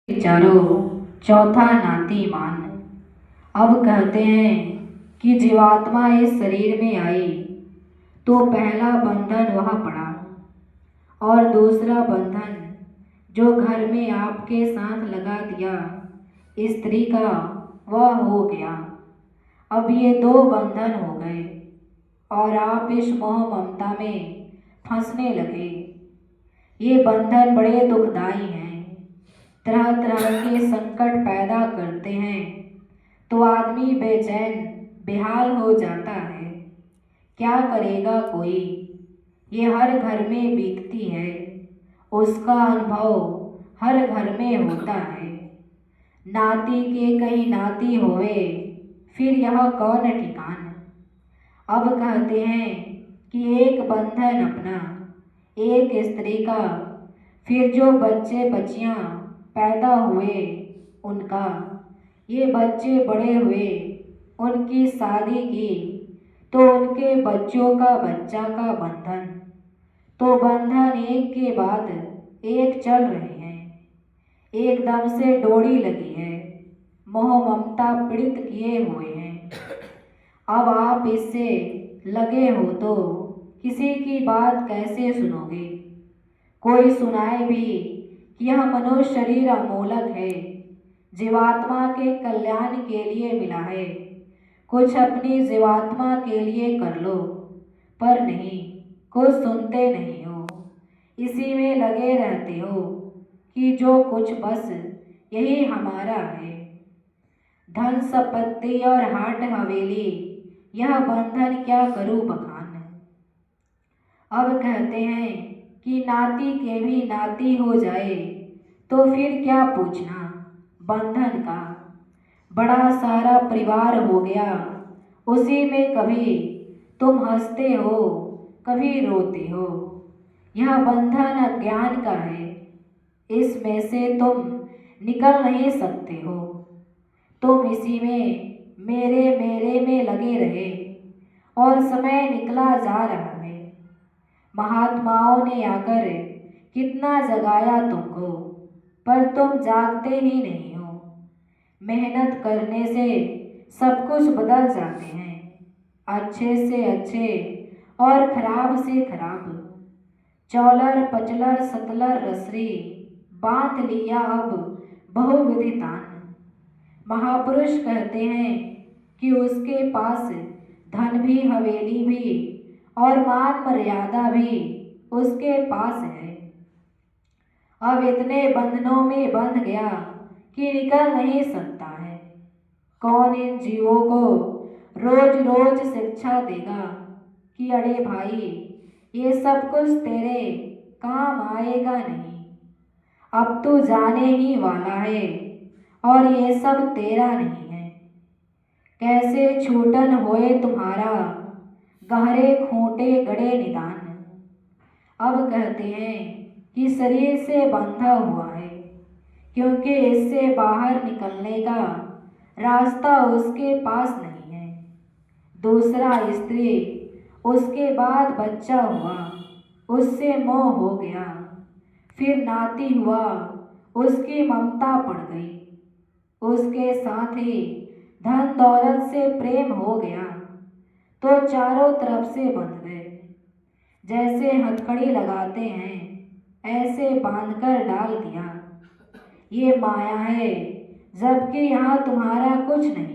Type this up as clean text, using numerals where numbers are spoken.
चारों चौथा नाती मान। अब कहते हैं कि जीवात्मा इस शरीर में आई तो पहला बंधन वह पड़ा और दूसरा बंधन जो घर में आपके साथ लगा दिया स्त्री का वह हो गया। अब ये दो बंधन हो गए और आप इस मोह ममता में फंसने लगे। ये बंधन बड़े दुखदाई हैं, तरह तरह के संकट पैदा करते हैं तो आदमी बेचैन बेहाल हो जाता है। क्या करेगा कोई, ये हर घर में बीतती है, उसका अनुभव हर घर में होता है। नाती के कहीं नाती होवे फिर यह कौन ठिकान। अब कहते हैं कि एक बंधन अपना एक स्त्री का, फिर जो बच्चे बच्चियां पैदा हुए उनका, ये बच्चे बड़े हुए उनकी शादी की तो उनके बच्चों का बच्चा का बंधन। तो बंधन एक के बाद एक चल रहे हैं, एकदम से डोरी लगी है, मोह ममता पीड़ित किए हुए हैं। अब आप इससे लगे हो तो किसी की बात कैसे सुनोगे। कोई सुनाए भी कि यह मनुष्य शरीर अमोलक है, जीवात्मा के कल्याण के लिए मिला है, कुछ अपनी जीवात्मा के लिए कर लो। पर नहीं, कुछ सुनते नहीं हो, इसी में लगे रहते हो कि जो कुछ बस यही हमारा है। धन संपत्ति और हाट हवेली, यह बंधन क्या करूं बखान। अब कहते हैं कि नाती के भी नाती हो जाए तो फिर क्या पूछना बंधन का। बड़ा सारा परिवार हो गया, उसी में कभी तुम हंसते हो कभी रोते हो। यह बंधन अज्ञान का है, इसमें से तुम निकल नहीं सकते हो। तुम इसी में मेरे मेरे में लगे रहे और समय निकला जा रहा है। महात्माओं ने आकर कितना जगाया तुमको, पर तुम जागते ही नहीं हो। मेहनत करने से सब कुछ बदल जाते हैं, अच्छे से अच्छे और खराब से खराब। चौलर पचलर सतलर रसरी, बांध लिया अब बहुविधि तान। महापुरुष कहते हैं कि उसके पास धन भी हवेली भी और मान मर्यादा भी उसके पास है। अब इतने बंधनों में बंध गया कि निकल नहीं सकता है। कौन इन जीवों को रोज रोज शिक्षा देगा कि अरे भाई ये सब कुछ तेरे काम आएगा नहीं, अब तू जाने ही वाला है और ये सब तेरा नहीं है। कैसे छूटन होए तुम्हारा, गहरे खूंटे गड़े निदान। अब कहते हैं कि शरीर से बंधा हुआ है, क्योंकि इससे बाहर निकलने का रास्ता उसके पास नहीं है। दूसरा स्त्री, उसके बाद बच्चा हुआ, उससे मोह हो गया, फिर नाती हुआ, उसकी ममता पड़ गई, उसके साथ ही धन दौलत से प्रेम हो गया तो चारों तरफ से बंध गए। जैसे हथकड़ी लगाते हैं ऐसे बांधकर डाल दिया। ये माया है, जबकि यहाँ तुम्हारा कुछ नहीं